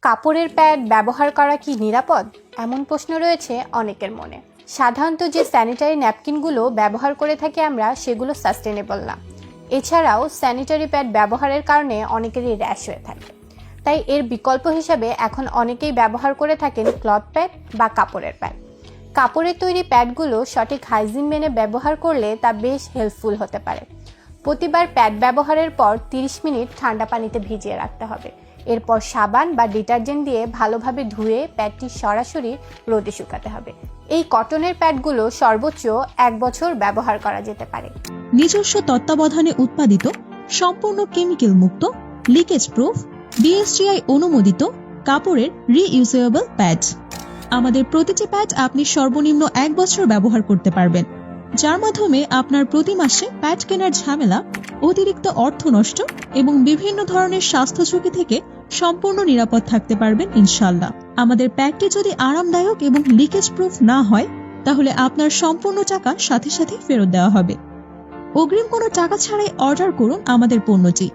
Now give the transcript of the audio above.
কাপড়ের প্যাড ব্যবহার করা কি নিরাপদ? এমন প্রশ্ন রয়েছে অনেকের মনে। সাধারণত যে স্যানিটারি ন্যাপকিনগুলো ব্যবহার করে থাকি আমরা, সেগুলো সাস্টেনেবল না। এছাড়াও স্যানিটারি প্যাড ব্যবহারের কারণে অনেকেরই র্যাশ হয়ে থাকে। তাই এর বিকল্প হিসাবে এখন অনেকেই ব্যবহার করে থাকেন ক্লথ প্যাড বা কাপড়ের প্যাড। কাপড়ের তৈরি প্যাডগুলো সঠিক হাইজিন মেনে ব্যবহার করলে তা বেশ হেল্পফুল হতে পারে। প্রতিবার প্যাড ব্যবহারের পর 30 মিনিট ঠান্ডা পানিতে ভিজিয়ে রাখতে হবে। এরপর সাবান বা ডিটারজেন্ট দিয়ে ভালোভাবে ধুয়ে প্যাডটি সরাসরি রোদে শুকাতে হবে। এই কটনের প্যাডগুলো সর্বোচ্চ 1 বছর ব্যবহার করা যেতে পারে। নিজস্ব তত্ত্বাবধানে উৎপাদিত, সম্পূর্ণ কেমিক্যাল মুক্ত, লিকেজ প্রুফ, বিএসটিআই অনুমোদিত কাপড়ের রিইউজেবল প্যাড। আমাদের প্রতিটি প্যাড আপনি সর্বনিম্ন 1 বছর ব্যবহার করতে পারবেন, যার মাধ্যমে আপনার প্রতি মাসে প্যাড কেনার ঝামেলা, অতিরিক্ত অর্থ নষ্ট এবং বিভিন্ন ধরনের স্বাস্থ্য ঝুঁকি থেকে সম্পূর্ণ নিরাপদ থাকতে পারবেন ইনশাআল্লাহ। আমাদের প্যাডটি যদি আরামদায়ক এবং লিকেজ প্রুফ না হয়, তাহলে আপনার সম্পূর্ণ টাকা সাথে সাথে ফেরত দেওয়া হবে। অগ্রিম কোনো টাকা ছাড়াই অর্ডার করুন আমাদের পণ্যটি।